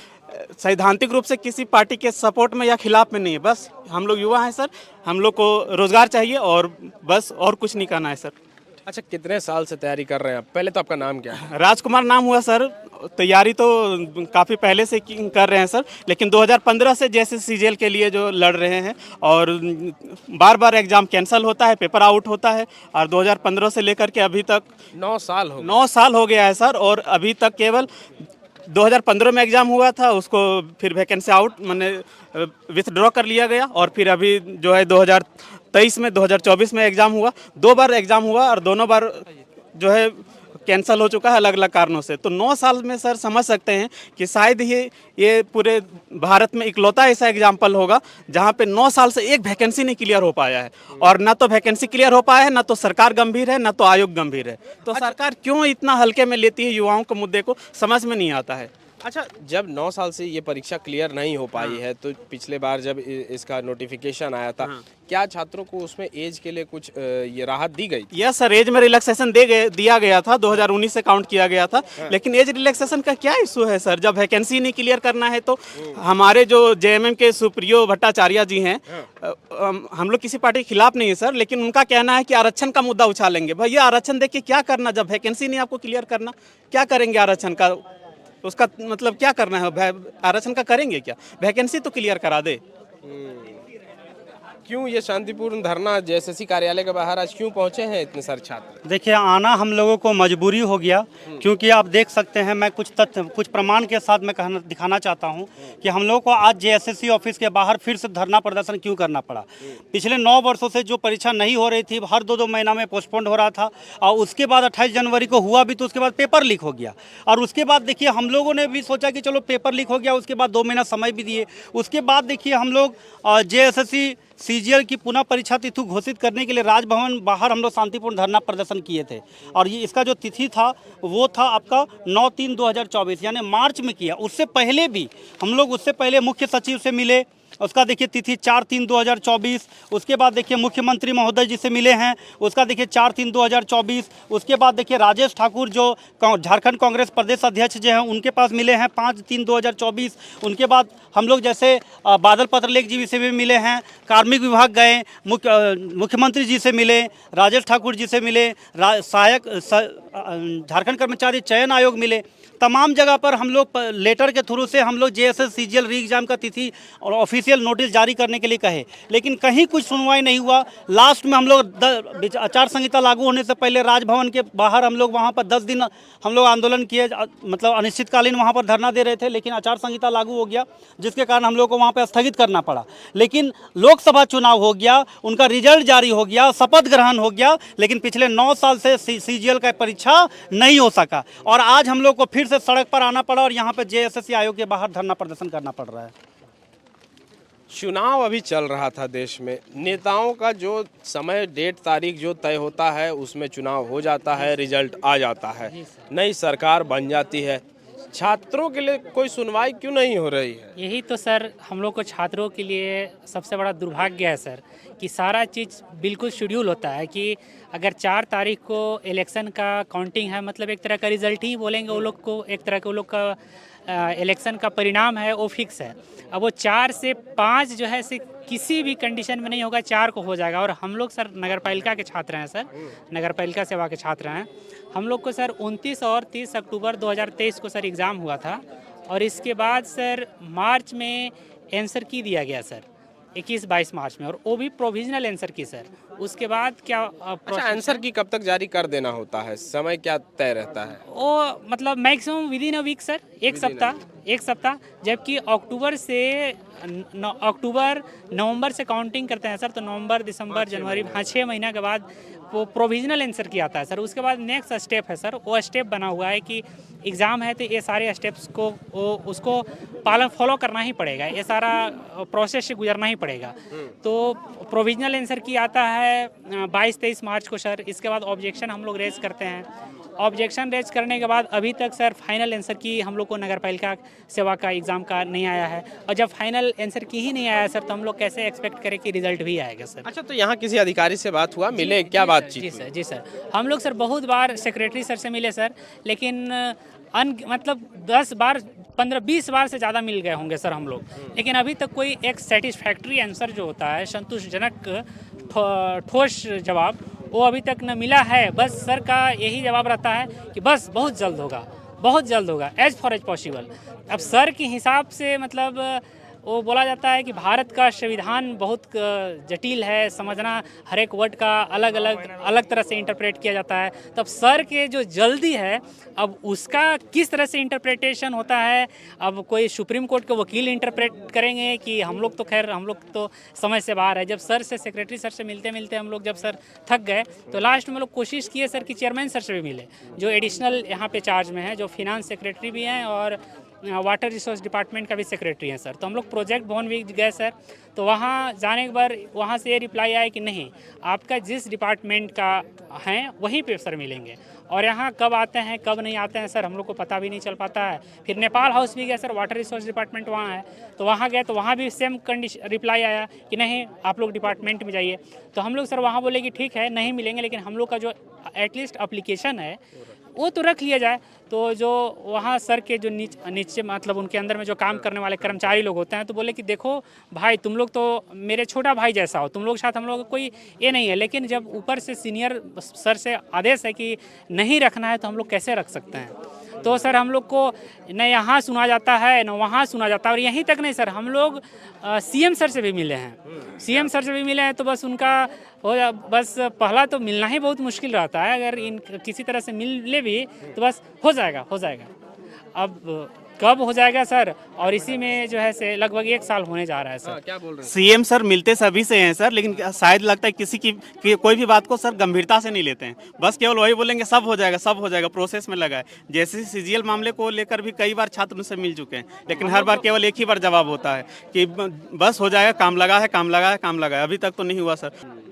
सैद्धांतिक रूप से किसी पार्टी के सपोर्ट में या खिलाफ में नहीं है। बस हम लोग युवा हैं सर, हम लोग को रोजगार चाहिए और बस, और कुछ नहीं करना है सर। अच्छा, कितने साल से तैयारी कर रहे हैं आप? पहले तो आपका नाम क्या है? राजकुमार नाम हुआ सर। तैयारी तो काफ़ी पहले से कर रहे हैं सर, लेकिन 2015 से जैसे सीजीएल के लिए जो लड़ रहे हैं, और बार बार एग्ज़ाम कैंसिल होता है, पेपर आउट होता है, और 2015 से लेकर के अभी तक 9 साल हो गया है सर। और अभी तक केवल 2015 में एग्ज़ाम हुआ था, उसको फिर वैकेंसी आउट मैंने विथड्रॉ कर लिया गया, और फिर अभी जो है 2023 में 2024 में एग्ज़ाम हुआ। 2 बार एग्ज़ाम हुआ और दोनों बार जो है कैंसिल हो चुका है अलग अलग कारणों से। तो 9 साल में सर समझ सकते हैं कि शायद ये पूरे भारत में इकलौता ऐसा एग्जाम्पल होगा जहां पे 9 साल से एक वैकेंसी नहीं क्लियर हो पाया है। और ना तो वैकेंसी क्लियर हो पाया है, ना तो सरकार गंभीर है, ना तो आयोग गंभीर है। तो सरकार क्यों इतना हल्के में लेती है युवाओं के मुद्दे को, समझ में नहीं आता है। अच्छा, जब 9 साल से ये परीक्षा क्लियर नहीं हो पाई है, तो पिछले बार जब इसका नोटिफिकेशन आया था, क्या छात्रों को उसमें एज के लिए कुछ ये राहत दी गई? यस सर, एज में रिलैक्सेशन दिया गया था, 2019 से काउंट किया गया था। लेकिन एज रिलैक्सेशन का क्या इशू है सर? जब वैकेंसी नहीं क्लियर करना है तो हमारे जो जेएमएम के सुप्रियो भट्टाचार्य जी हैं, हम लोग किसी पार्टी के खिलाफ नहीं है सर, लेकिन उनका कहना है कि आरक्षण का मुद्दा उछालेंगे। भैया आरक्षण देख के क्या करना, जब वैकेंसी नहीं आपको क्लियर करना, क्या करेंगे आरक्षण का? उसका मतलब क्या करना है? आरक्षण का करेंगे क्या? वैकेंसी तो क्लियर करा दे। क्यों ये शांतिपूर्ण धरना जेएसएससी कार्यालय के बाहर आज क्यों पहुंचे हैं इतने सारे छात्र? देखिए, आना हम लोगों को मजबूरी हो गया, क्योंकि आप देख सकते हैं, मैं कुछ तथ्य कुछ प्रमाण के साथ मैं दिखाना चाहता हूं कि हम लोगों को आज जेएसएससी ऑफिस के बाहर फिर से धरना प्रदर्शन क्यों करना पड़ा। पिछले 9 वर्षों से जो परीक्षा नहीं हो रही थी, हर 2-2 महीना में पोस्टपोन्ड हो रहा था, और उसके बाद 28 जनवरी को हुआ भी, तो उसके बाद पेपर लीक हो गया। और उसके बाद देखिए हम लोगों ने भी सोचा कि चलो पेपर लीक हो गया, उसके बाद 2 महीना समय भी दिए। उसके बाद देखिए हम लोग जेएसएससी सीजीएल की पुनः परीक्षा तिथि घोषित करने के लिए राजभवन बाहर हम लोग शांतिपूर्ण धरना प्रदर्शन किए थे। और ये इसका जो तिथि था वो था आपका 9/3/2024, यानी मार्च में किया। उससे पहले भी हम लोग मुख्य सचिव से मिले, उसका देखिए तिथि 4/3/2024। उसके बाद देखिए मुख्यमंत्री महोदय जी से मिले हैं, उसका देखिए 4/3/2024। उसके बाद देखिए राजेश ठाकुर जो झारखंड कांग्रेस प्रदेश अध्यक्ष जो हैं, उनके पास मिले हैं 5/3/2024। उनके बाद हम लोग जैसे बादल पत्रलेख जी से भी मिले हैं, कार्मिक विभाग गए, मुख्यमंत्री जी से मिले, राजेश ठाकुर जी से मिले, सहायक झारखंड कर्मचारी चयन आयोग मिले। तमाम जगह पर हम लोग लेटर के थ्रू से हम लोग जेएसएस सीजीएल री एग्ज़ाम का तिथि और ऑफिशियल नोटिस जारी करने के लिए कहे, लेकिन कहीं कुछ सुनवाई नहीं हुआ। लास्ट में हम लोग आचार संहिता लागू होने से पहले राजभवन के बाहर हम लोग वहाँ पर 10 दिन हम लोग आंदोलन किए, मतलब अनिश्चितकालीन वहाँ पर धरना दे रहे थे, लेकिन आचार संहिता लागू हो गया, जिसके कारण हम लोग को वहाँ पर स्थगित करना पड़ा। लेकिन लोकसभा चुनाव हो गया, उनका रिजल्ट जारी हो गया, शपथ ग्रहण हो गया, लेकिन पिछले 9 साल से सीजीएल का परीक्षा नहीं हो सका। और आज हम लोग को फिर से सड़क पर आना पड़ा और यहाँ पे जेएसएससी आयोग के बाहर धरना प्रदर्शन करना पड़ रहा है। चुनाव अभी चल रहा था देश में, नेताओं का जो समय, डेट, तारीख जो तय होता है उसमें चुनाव हो जाता है, रिजल्ट आ जाता है, नई सरकार बन जाती है। छात्रों के लिए कोई सुनवाई क्यों नहीं हो रही है? यही तो सर हम लोग को छात्रों के लिए सबसे बड़ा दुर्भाग्य है सर, कि सारा चीज़ बिल्कुल शेड्यूल होता है कि अगर 4 तारीख को इलेक्शन का काउंटिंग है, मतलब एक तरह का रिजल्ट ही बोलेंगे वो लोग को, एक तरह का वो लोग का इलेक्शन का परिणाम है वो फिक्स है। अब वो 4 से 5 जो है से किसी भी कंडीशन में नहीं होगा, 4 को हो जाएगा। और हम लोग सर नगरपालिका के छात्र हैं सर, नगरपालिका सेवा के छात्र हैं। हम लोग को सर 29 और 30 अक्टूबर 2023 को सर एग्ज़ाम हुआ था और इसके बाद सर मार्च में आंसर की दिया गया सर, 21-22 मार्च में, और वो भी प्रोविजनल आंसर की सर। उसके बाद क्या अच्छा, आंसर की कब तक जारी कर देना होता है, समय क्या तय रहता है? वो मतलब maximum within a week sir, एक सप्ताह। जबकि अक्टूबर से अक्टूबर नवंबर से काउंटिंग करते हैं सर, तो नवंबर दिसंबर जनवरी, हाँ 6 महीना के बाद वो प्रोविजनल आंसर की आता है सर। उसके बाद नेक्स्ट स्टेप है सर, वो स्टेप बना हुआ है कि एग्ज़ाम है तो ये सारे स्टेप्स को उसको फॉलो करना ही पड़ेगा, ये सारा प्रोसेस से गुजरना ही पड़ेगा। तो प्रोविजनल आंसर की आता है 22-23 मार्च को सर। इसके बाद ऑब्जेक्शन हम लोग रेज करते हैं। ऑब्जेक्शन रेज करने के बाद अभी तक सर फाइनल आंसर की हम लोग को नगरपालिका सेवा का एग्ज़ाम का नहीं आया है, और जब फाइनल आंसर की ही नहीं आया सर तो हम लोग कैसे एक्सपेक्ट करें कि रिजल्ट भी आएगा सर। अच्छा, तो यहाँ किसी अधिकारी से बात हुआ, मिले, क्या बातचीत? जी सर, हम लोग सर बहुत बार सेक्रेटरी सर से मिले सर, लेकिन मतलब 10 बार 15-20 बार से ज़्यादा मिल गए होंगे सर हम लोग, लेकिन अभी तक कोई एक सेटिस्फैक्ट्री आंसर जो होता है, संतोषजनक ठोस जवाब, वो अभी तक न मिला है। बस सर का यही जवाब रहता है कि बस बहुत जल्द होगा, एज फॉर एज पॉसिबल। अब सर के हिसाब से मतलब वो बोला जाता है कि भारत का संविधान बहुत जटिल है, समझना हर एक वर्ड का अलग तरह से इंटरप्रेट किया जाता है। तब सर के जो जल्दी है, अब उसका किस तरह से इंटरप्रिटेशन होता है, अब कोई सुप्रीम कोर्ट के वकील इंटरप्रेट करेंगे कि हम लोग तो समझ से बाहर है। जब सर से सेक्रेटरी सर से मिलते हम लोग जब सर थक गए तो लास्ट में लोग कोशिश किए सर कि चेयरमैन सर से भी मिले, जो एडिशनल यहाँ पे चार्ज में है, जो फिनांस सेक्रेटरी भी हैं और वाटर रिसोर्स डिपार्टमेंट का भी सेक्रेटरी हैं सर। तो हम लोग प्रोजेक्ट भवन भी गए सर, तो वहाँ जाने के बाद वहाँ से ये रिप्लाई आया कि नहीं, आपका जिस डिपार्टमेंट का हैं वहीं पे सर मिलेंगे, और यहाँ कब आते हैं कब नहीं आते हैं सर हम लोग को पता भी नहीं चल पाता है। फिर नेपाल हाउस भी गए सर, वाटर रिसोर्स डिपार्टमेंट वहाँ है, तो वहाँ गए तो वहाँ भी सेम कंडीशन रिप्लाई आया कि नहीं आप लोग डिपार्टमेंट में जाइए। तो हम लोग सर वहाँ बोले कि ठीक है नहीं मिलेंगे, लेकिन हम लोग का जो एटलीस्ट एप्लीकेशन है वो तो रख लिया जाए। तो जो वहाँ सर के जो नीचे मतलब उनके अंदर में जो काम करने वाले कर्मचारी लोग होते हैं, तो बोले कि देखो भाई तुम लोग तो मेरे छोटा भाई जैसा हो, तुम लोग साथ हम लोग का कोई ये नहीं है, लेकिन जब ऊपर से सीनियर सर से आदेश है कि नहीं रखना है तो हम लोग कैसे रख सकते हैं। तो सर हम लोग को न यहाँ सुना जाता है न वहाँ सुना जाता है, और यहीं तक नहीं सर, हम लोग सीएम सर से भी मिले हैं, तो बस उनका बस पहला तो मिलना ही बहुत मुश्किल रहता है, अगर इन किसी तरह से मिले भी तो बस हो जाएगा। अब कब हो जाएगा सर, और इसी में जो है से लगभग 1 साल होने जा रहा है सर। क्या बोल रहे हैं? सीएम सर मिलते सभी से हैं सर, लेकिन शायद लगता है किसी की कोई भी बात को सर गंभीरता से नहीं लेते हैं, बस केवल वही बोलेंगे सब हो जाएगा, प्रोसेस में लगा है। जैसे सीजीएल मामले को लेकर भी कई बार छात्र उनसे मिल चुके हैं, लेकिन हर बार केवल एक ही बार जवाब होता है कि बस हो जाएगा, काम लगा है, अभी तक तो नहीं हुआ सर।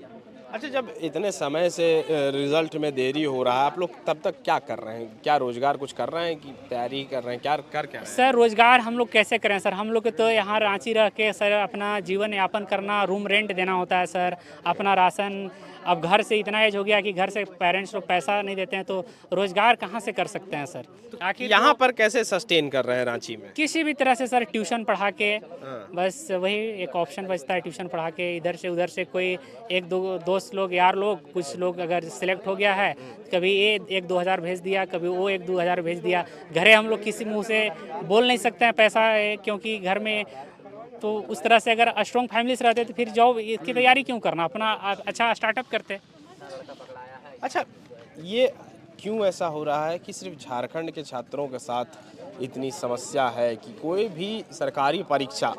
अच्छा, जब इतने समय से रिजल्ट में देरी हो रहा है, आप लोग तब तक क्या कर रहे हैं? क्या रोजगार कुछ कर रहे हैं कि तैयारी कर रहे हैं, क्या कर क्या रहे हैं? सर रोजगार हम लोग कैसे करें सर, हम लोग तो यहाँ रांची रह के सर अपना जीवन यापन करना, रूम रेंट देना होता है सर, अपना राशन, अब घर से इतना एज हो गया कि घर से पेरेंट्स लोग पैसा नहीं देते हैं, तो रोजगार कहाँ से कर सकते हैं सर। आखिर यहाँ पर कैसे सस्टेन कर रहे हैं रांची में? किसी भी तरह से सर ट्यूशन पढ़ा के, बस वही एक ऑप्शन बचता है, ट्यूशन पढ़ा के इधर से उधर से कोई 1-2 दोस्त लोग यार लोग, कुछ लोग अगर सिलेक्ट हो गया है, कभी ये 1-2 हज़ार भेज दिया, कभी वो 1-2 हज़ार भेज दिया। घरे हम लोग किसी मुँह से बोल नहीं सकते हैं पैसा, क्योंकि घर में तो उस तरह से अगर स्ट्रॉन्ग फैमिली से रहते तो फिर जॉब की तैयारी क्यों करना, अपना अच्छा स्टार्टअप करते। अच्छा, ये क्यों ऐसा हो रहा है कि सिर्फ झारखंड के छात्रों के साथ इतनी समस्या है कि कोई भी सरकारी परीक्षा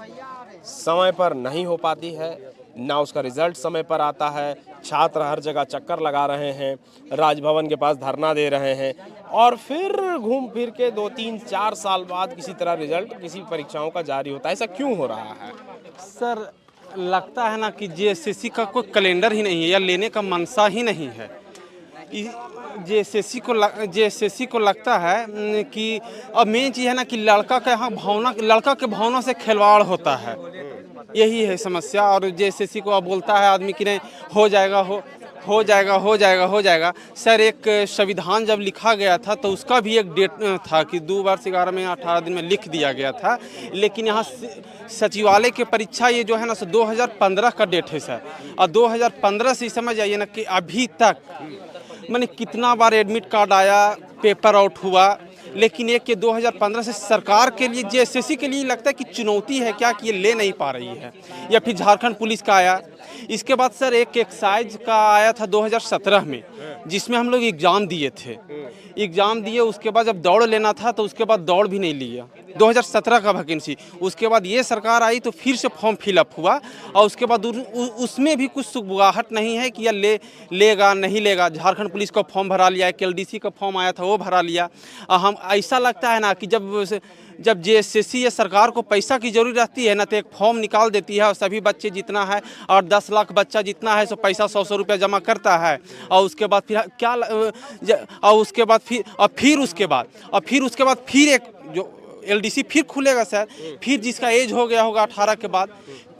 समय पर नहीं हो पाती है, ना उसका रिजल्ट समय पर आता है, छात्र हर जगह चक्कर लगा रहे हैं, राजभवन के पास धरना दे रहे हैं, और फिर घूम फिर के 2-3-4 साल बाद किसी तरह रिजल्ट किसी परीक्षाओं का जारी होता है। ऐसा क्यों हो रहा है? सर लगता है ना कि जेएसएससी का कोई कैलेंडर ही नहीं है, या लेने का मनसा ही नहीं है। जेएसएससी को लगता है कि अब मेन चीज़ है ना कि लड़का के भावना से खिलवाड़ होता है, यही है समस्या। और जेएसएससी को अब बोलता है आदमी कि नहीं हो हो जाएगा हो जाएगा हो जाएगा। सर एक संविधान जब लिखा गया था तो उसका भी एक डेट था कि 2 वर्ष 11 में 18 दिन में लिख दिया गया था, लेकिन यहाँ सचिवालय की परीक्षा ये जो है ना सर 2015 का डेट है सर, और 2015 से समझ आइए ना कि अभी तक मैंने कितना बार एडमिट कार्ड आया, पेपर आउट हुआ, लेकिन एक ये 2015 से सरकार के लिए जेएसएससी के लिए लगता है कि चुनौती है क्या कि ये ले नहीं पा रही है। या फिर झारखंड पुलिस का आया, इसके बाद सर एक एक्साइज का आया था 2017 में, जिसमें हम लोग एग्ज़ाम दिए थे। एग्ज़ाम दिए उसके बाद जब दौड़ लेना था तो उसके बाद दौड़ भी नहीं लिया, 2017 का वैकेंसी। उसके बाद ये सरकार आई तो फिर से फॉर्म फिलअप हुआ, और उसके बाद उसमें भी कुछ सुगबुगाहट नहीं है कि यह लेगा नहीं लेगा। झारखंड पुलिस का फॉर्म भरा लिया, KLDC का फॉर्म आया था वो भरा लिया। हम ऐसा लगता है ना कि जब जेएसएससी या सरकार को पैसा की जरूरत रहती है ना तो एक फॉर्म निकाल देती है और सभी बच्चे जितना है और 10 लाख बच्चा जितना है सो पैसा 100 रुपया जमा करता है, और उसके बाद फिर क्या और उसके बाद फिर उसके बाद फिर एक जो LDC फिर खुलेगा सर, फिर जिसका एज हो गया होगा 18 के बाद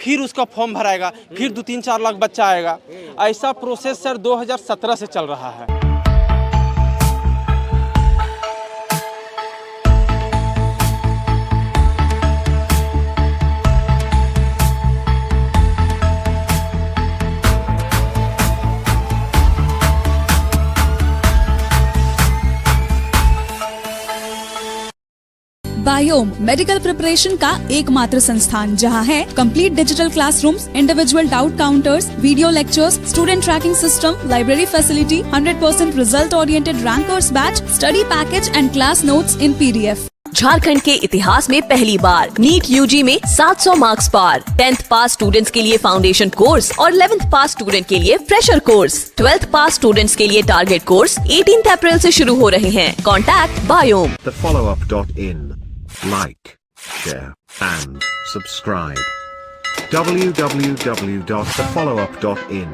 फिर उसका फॉर्म भराएगा, फिर 2-3-4 लाख बच्चा आएगा। ऐसा प्रोसेस सर 2017 से चल रहा है। बायोम मेडिकल प्रिपरेशन का एकमात्र संस्थान जहां है complete digital classrooms, individual doubt counters, video lectures, student tracking system, library facility, 100% result oriented rankers batch, study package and class notes in PDF। Jharkhand के इतिहास में पहली बार नीट UG में 700 मार्क्स पार। 10th पास स्टूडेंट्स के लिए फाउंडेशन कोर्स और 11th पास student के लिए फ्रेशर कोर्स। 12th पास स्टूडेंट्स के लिए टारगेट कोर्स 18 अप्रैल से शुरू हो रहे हैं। Contact biome. thefollowup.in Like, share and subscribe. www.thefollowup.in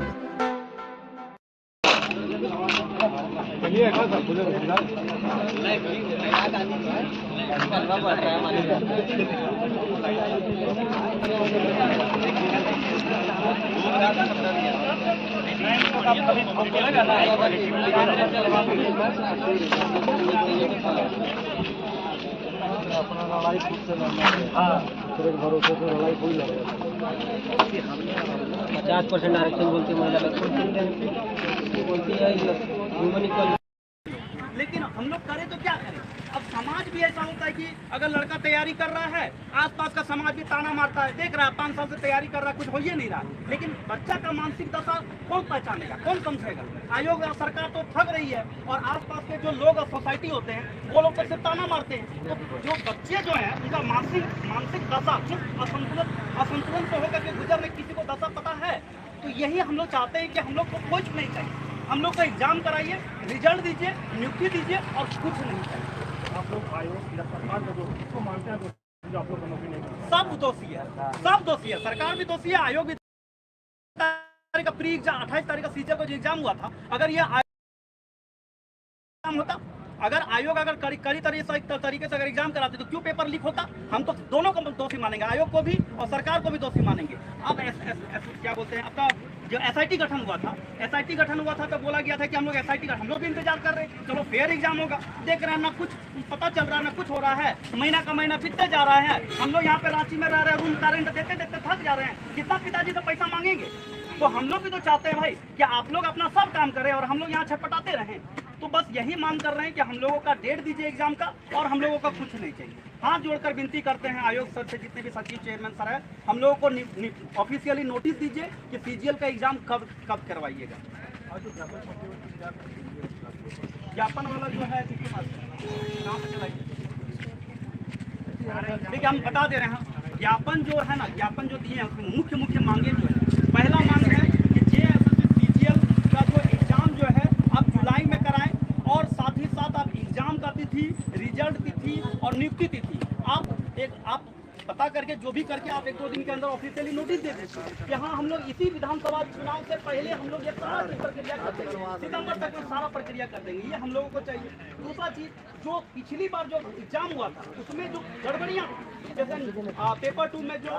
अपना लड़ाई खुद से लड़ना है। फिर भरोसे से लड़ाई कोई लड़ेगा। 50% आरक्षण बोलती महिला बोलती है ह्यूमन इक्वल। लेकिन हम लोग करें तो क्या करें? अब समाज भी ऐसा होता है कि अगर लड़का तैयारी कर रहा है, आसपास का समाज भी ताना मारता है, देख रहा है 5 साल से तैयारी कर रहा है, कुछ हो ही नहीं रहा। लेकिन बच्चा का मानसिक दशा कौन पहचानेगा, कौन समझेगा? आयोग और सरकार तो ठग रही है, और आसपास के जो लोग और सोसाइटी होते हैं वो लोग तो सिर्फ ताना मारते हैं। तो जो बच्चे जो हैं उनका मानसिक दशा असंतुलन से होकर के गुजर रहे, किसी को दशा पता है? तो यही हम लोग चाहते हैं कि हम लोग को कुछ नहीं चाहिए, हम लोग को एग्जाम कराइए, रिजल्ट दीजिए, नियुक्ति दीजिए और कुछ नहीं चाहिए। आप लोग आयोग या सरकार को जो मानते हैं जो आप लोग सब दोषी है, सब दोषी है। सरकार भी दोषी है, आयोग भी। तारीख का प्री एग्जाम 28 तारीख का सीजर का जो एग्जाम हुआ था, अगर ये एग्जाम होता, अगर आयोग अगर कड़ी तरीके से अगर एग्जाम कराते तो क्यों पेपर लीक होता? हम तो दोनों को दोषी मानेंगे, आयोग को भी और सरकार को भी दोषी मानेंगे। अब क्या बोलते हैं, आपका जो SIT गठन हुआ था तो बोला गया था कि हम लोग SIT का हम लोग भी इंतजार कर रहे हैं, चलो फेयर एग्जाम होगा। देख रहे हैं ना कुछ पता चल रहा है ना कुछ हो रहा है, महीना का महीना बीतते जा रहा है। हम लोग यहाँ पे रांची में रह रहे हैं, रूम का रेंट देते देते थक जा रहे हैं, कितना पिताजी से पैसा मांगेंगे? तो हम लोग भी तो चाहते हैं भाई कि आप लोग अपना सब काम करें और हम लोग यहाँ छटपटाते रहें। तो बस यही मांग कर रहे हैं कि हम लोगों का डेट दीजिए एग्जाम का, और हम लोगों का कुछ नहीं चाहिए। हाथ जोड़कर विनती करते हैं आयोग सर से, जितने भी सचिव चेयरमैन सर है, हम लोगों को ऑफिशियली नोटिस दीजिए कि CGL का एग्जाम कब करवाइएगा। ज्ञापन वाला जो है देखिए हम बता दे रहे हैं, ज्ञापन जो है ना, ज्ञापन जो दिए हैं उसमें मुख्य मांगे जो है, पहला मांग है कि CGL का जो एग्जाम जो है आप जुलाई में कराएं, और साथ ही साथ आप एग्जाम का तिथि, रिजल्ट तिथि और नियुक्ति तिथि आप पता करके जो भी करके आप 1-2 दिन के अंदर ऑफिशियली नोटिस दे दीजिए कि हाँ हम लोग इसी विधानसभा चुनाव से पहले हम लोग ये सारा प्रक्रिया कर देंगे, सितंबर तक में सारा प्रक्रिया कर देंगे, ये हम लोगों को चाहिए। दूसरा चीज, जो पिछली बार जो एग्जाम हुआ था उसमें जो गड़बड़ियाँ, जैसे पेपर 2 में जो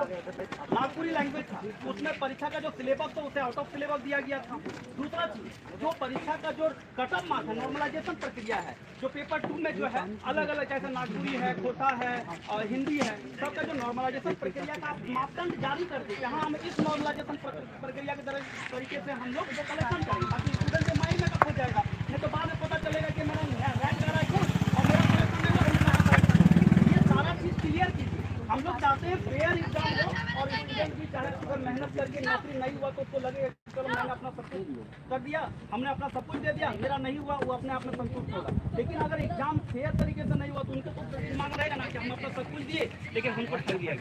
नागपुरी लैंग्वेज था उसमें परीक्षा का जो सिलेबस था उसे आउट ऑफ सिलेबस दिया गया था। दूसरा चीज, जो परीक्षा का जो कट ऑफ मार्क्स है, नॉर्मलाइजेशन प्रक्रिया है, जो पेपर 2 में जो है अलग अलग जैसे नागपुरी है, खोटा है और हिंदी है, सबका जो नॉर्मलाइजेशन प्रक्रिया का आप मापदंड जारी कर दीजिए। हाँ, हम इस नॉर्मलाइजेशन प्रक्रिया के तरीके से हम लोग कलेक्शन करेंगे ताकि स्टूडेंट के माइंड में हो जाएगा, नहीं तो बाद में पता चलेगा कि मेरा रैंक आ रहा है और मेरा कलेक्शन नहीं, ये सारा चीज क्लियर कीजिए। हम लोग चाहते हैं फेयर एग्जाम हो और स्टूडेंट की चाहे अगर मेहनत करके नौकरी नहीं हुआ तो उसको लगे चलो मैंने अपना सब कुछ कर दिया, हमने अपना सब कुछ दे दिया, मेरा नहीं हुआ, वो अपने आप में संतुष्ट होगा। लेकिन अगर एग्जाम फेयर तरीके से नहीं हुआ तो उनको तो दिमाग रहेगा ना कि हम अपना सब कुछ दिए लेकिन हमको ठग दिया।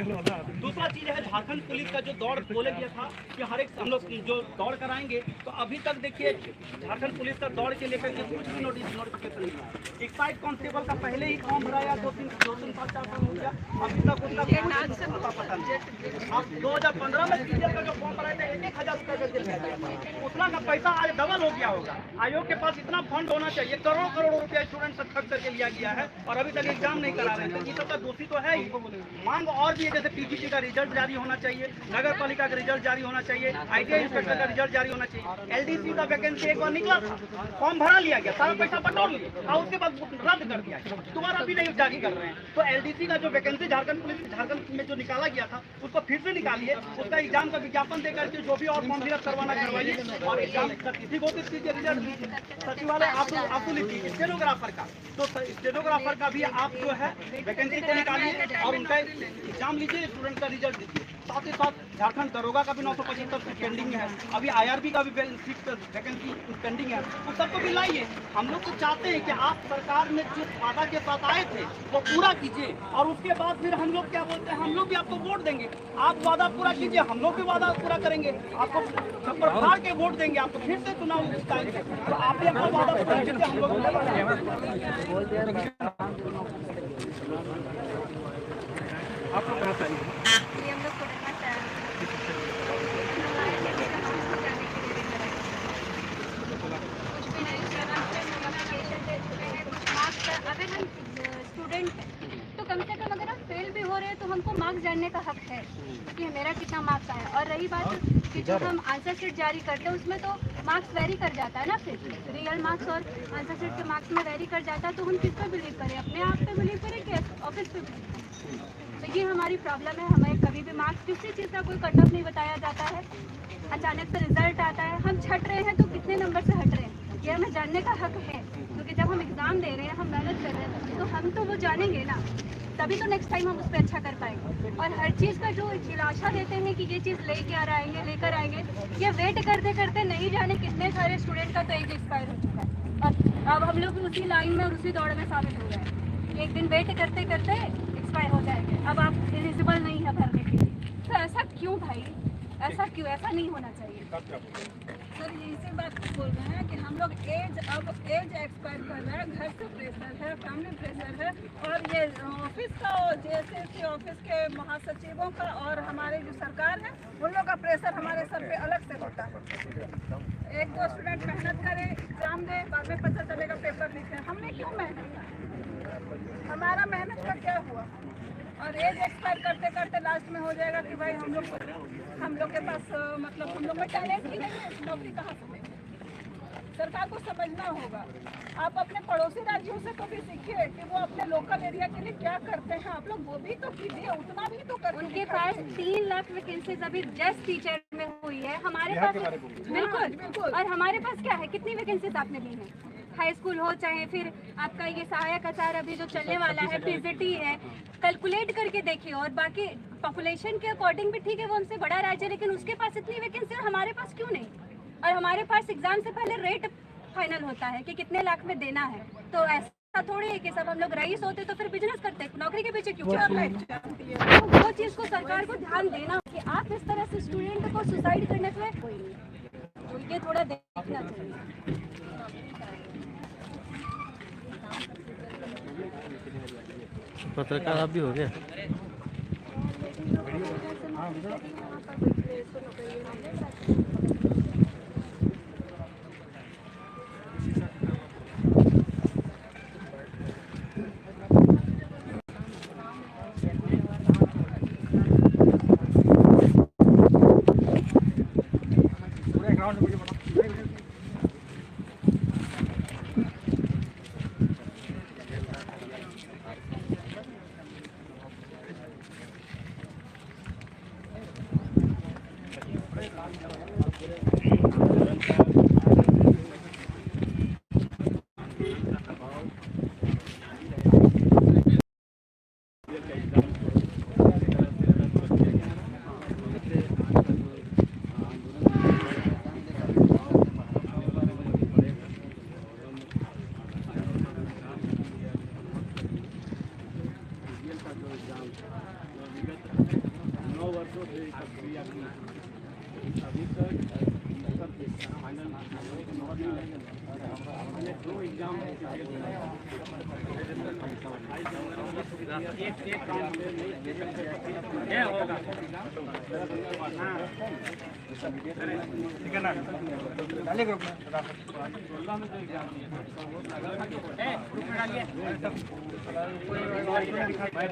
दूसरा चीज है झारखंड पुलिस का जो दौड़ बोले गया था कि हर एक हम लोग जो दौड़ कराएंगे, तो अभी तक देखिए झारखंड पुलिस का दौड़ के लेकर के कुछ भी नोटिफिकेशन नहीं है। एक साइड कांस्टेबल का पहले ही फॉर्म भराया, 2-3 साल 4 साल हो गया, अभी तक उसका पता नहीं। आप 2015 में सीजीएल का जो फॉर्म भराए थे 1,000 रुपये का जेल गया, उतना का पैसा आज डबल हो गया होगा। आयोग के पास इतना फंड होना चाहिए, करोड़ों रुपया स्टूडेंट से ठग करके लिया गया है और अभी तक एग्जाम नहीं करा रहे हैं। तो ये सबका दोषी तो है ही। मांग और भी है, जैसे पीजीटी का रिजल्ट जारी होना चाहिए, नगर पालिका का रिजल्ट जारी होना चाहिए, आईटीआई इंस्पेक्टर का रिजल्ट जारी होना चाहिए। एलडीसी का वैकेंसी एक बार निकला था, फॉर्म भरा लिया गया, सारा पैसा बटोर लिया और उसके बाद रद्द कर दिया, दोबारा भी नहीं जारी कर रहे हैं। तो एलडीसी का जो वैकेंसी झारखंड में जो निकाला गया था उसको फिर से निकालिए, उसका एग्जाम का विज्ञापन देकर के जो भी और फॉर्म फिलअप करवाना करवाइए और एग्जाम तिथि घोषित कीजिए, रिजल्ट दीजिए। सचिवालय आपको लिखिए स्टेनोग्राफर का, तो स्टेनोग्राफर का भी आप जो है वैकेंसी को निकालिए और उनका एग्जाम लीजिए, स्टूडेंट का रिजल्ट दीजिए। साथ ही साथ झारखंड दरोगा का भी 975 सीट पेंडिंग है, अभी आईआरबी का भी सीट वैकेंसी पेंडिंग है, तो सबको भी लाइए। हम लोग तो चाहते हैं कि आप सरकार में जिस वादा के साथ आए थे वो पूरा कीजिए और उसके बाद फिर हम लोग क्या बोलते हैं, हम लोग भी आपको वोट देंगे। आप वादा पूरा कीजिए, हम लोग भी वादा पूरा करेंगे, आपको छप्पर फाड़ के वोट देंगे, आपको फिर से चुनाव जिताएंगे। तो आप भी अपना वादा पूरा कीजिए, हम लोग आपको कहाँ चाहिए अगर हम स्टूडेंट हैं तो कम से कम अगर हम फेल भी हो रहे हैं तो हमको मार्क्स जानने का हक है कि मेरा कितना मार्क्स आया। और रही बात कि जो हम आंसर शीट जारी करते हैं उसमें तो मार्क्स वेरी कर जाता है ना, फिर रियल मार्क्स और आंसर शीट के मार्क्स में वेरी कर जाता है, तो हम किस पे बिलीव करें, अपने आप पे बिलीव करें कि ऑफिस पे बिलीव करें। तो ये हमारी प्रॉब्लम है, हमें कभी भी मार्क्स किसी चीज़ का कोई कट ऑफ नहीं बताया जाता है, अचानक से रिजल्ट आता है, हम छट रहे हैं तो कितने नंबर से हट रहे हैं ये हमें जानने का हक है। क्योंकि जब हम एग्ज़ाम दे रहे हैं, हम मेहनत कर रहे हैं, तो हम तो वो जानेंगे ना, तभी तो नेक्स्ट टाइम हम उस पर अच्छा कर पाएंगे। और हर चीज़ का जो दिलासा देते हैं कि ये चीज़ लेके आ आएंगे, लेकर आएंगे, ये वेट करते करते नहीं जाने कितने सारे स्टूडेंट का तो एज एक्सपायर हो चुका है। अब हम लोग भी उसी लाइन में और उसी दौड़ में शामिल हो गए हैं। एक दिन वेट करते करते एक्सपायर हो जाएंगे, अब आप एलिजिबल नहीं है भरने के लिए। तो ऐसा क्यों भाई, ऐसा क्यों, ऐसा नहीं होना चाहिए। सर ये इसी बात को बोल रहे हैं कि हम लोग एज एक्सपायर कर रहे हैं, घर से प्रेशर है, फैमिली प्रेशर है, और ये ऑफिस का और जेएसएससी ऑफिस के महासचिवों का और हमारे जो सरकार है उन लोगों का प्रेशर हमारे सर पे अलग से होता है। 1-2 स्टूडेंट मेहनत करे, एग्जाम दे, बाद में पता चलेगा पेपर लीक है। हमने क्यों मेहनत की, हमारा मेहनत का क्या हुआ। और एज एक्सपायर करते करते लास्ट में हो जाएगा कि भाई हम लोग के पास मतलब हम लोग में टैलेंट ही नहीं है, नौकरी कहाँ से देंगे। सरकार को समझना होगा। आप अपने पड़ोसी राज्यों से तो भी सीखिए कि वो अपने लोकल एरिया के लिए क्या करते हैं, आप लोग वो भी तो कीजिए, उतना भी तो कर। उनके पास 3 लाख वैकेंसीज अभी जस्ट टीचर में हुई है, हमारे पास बिल्कुल। और हमारे पास क्या है, कितनी वैकेंसीज आपने दी है, हाई स्कूल हो चाहे फिर आपका ये सहायक आचार्य अभी जो चलने वाला है, पीजीटी है, कैलकुलेट करके देखिए। और बाकी पॉपुलेशन के अकॉर्डिंग भी ठीक है, वो हमसे बड़ा राज्य है, लेकिन उसके पास इतनी वैकेंसी और हमारे पास क्यों नहीं। और हमारे पास एग्जाम से पहले रेट फाइनल होता है कि कितने लाख में देना है। तो ऐसा थोड़ी है कि सब हम लोग रईस होते तो फिर बिजनेस करते, नौकरी के पीछे क्यों। तो वो चीज़ को सरकार को ध्यान देना कि आप इस तरह से स्टूडेंट को सुसाइड करने से कोई नहीं, तो ये थोड़ा देखना चाहिए। पत्रकार आप भी हो गया। मैं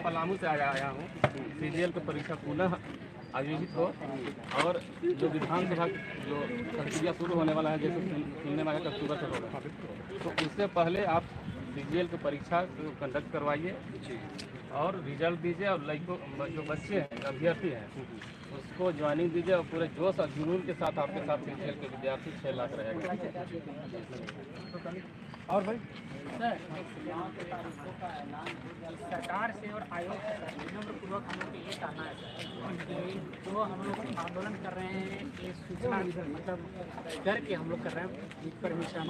पलामू से आया हूँ। सीजीएल की परीक्षा पुनः आयोजित हो और जो विधानसभा जो प्रक्रिया शुरू होने वाला है, जैसे सुनने में आया अक्टूबर से होगा, तो उससे पहले आप सीजीएल की परीक्षा कंडक्ट करवाइए और रिजल्ट दीजिए और लड़कों जो बच्चे हैं अभ्यर्थी हैं उसको ज्वाइनिंग दीजिए और पूरे जोश और जुनून के साथ आपके साथ सीजीएल के विद्यार्थी 6 लाख रहेगा। और भाई सरकार से और आयोग से विनम्रपूर्वक हम लोग ये कहना है कि जो हम लोग आंदोलन कर रहे हैं ये सूचना मतलब करके हम लोग कर रहे हैं परमिशन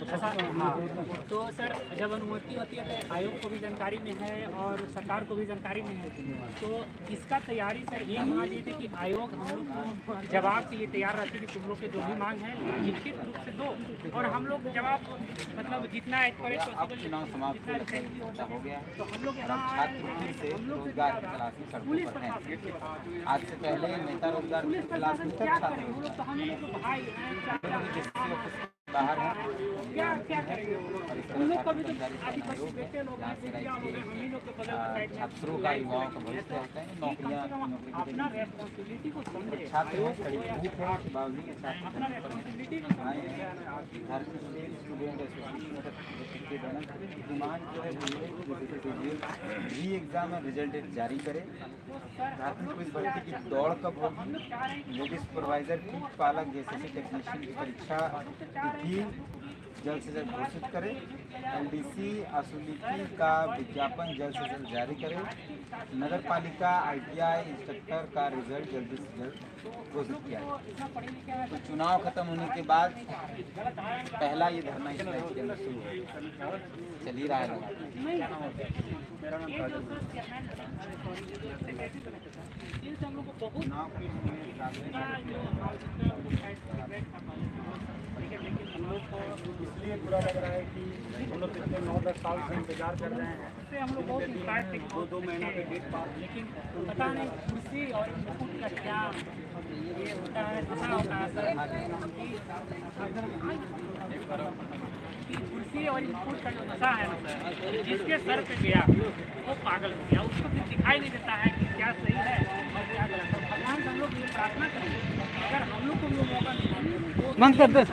ऐसा। हाँ, तो सर जब अनुमति होती है तो आयोग को भी जानकारी में है और सरकार को भी जानकारी में है, तो इसका तैयारी सर ये मान लीजिए कि आयोग हम लोग को जवाब के लिए तैयार रहती है कि तुम लोग के जो भी मांग है लिखित रूप से दो और हम लोग जवाब मतलब जितना अब चुनाव समाप्त हो गया तो हम लोग छात्र फिर से रोजगार की तलाश में सड़कों पर हैं। आज से पहले नेता रोजगार की तलाश में छात्र बाहर हैं। छात्रों का युवाओं का भविष्य होता है, नौकरियाँ छात्र बावजूद स्टूडेंट एसोसिएशन डिमांड जो है री एग्जाम में रिजल्ट जारी करे। झारखंड पुलिस भर्ती की दौड़ कब होगी, लेडी सुपरवाइजर की पालक जैसे टेक्नीशियन की परीक्षा भी जल्द से जल्द घोषित करें। एलडीसी असुलिटी का विज्ञापन जल्द से जल्द जारी करें। नगर पालिका ITI इंस्ट्रक्टर का रिजल्ट जल्द से जल्द घोषित किया जाए। तो चुनाव खत्म होने के बाद पहला ये धरना इस राज्य के अंदर शुरू हो चल ही रहा है। इसलिए बुरा लग रहा है कि हम लोग पिछले 9-10 साल से इंतजार कर रहे हैं, हम लोग बहुत इंतजार थे 2 महीना के डेट पास, लेकिन पता नहीं कुर्सी और इनपुट का क्या ये होता है, ऐसा होता है सर कि कुर्सी और इनपुट का जो नशा है ना सर, जिसके सर पे गया वो पागल हो गया, उसको फिर दिखाई नहीं देता है कि क्या सही है और क्या गलत है। भगवान से हम लोग ये प्रार्थना करेंगे अगर हम लोग को मौका मिला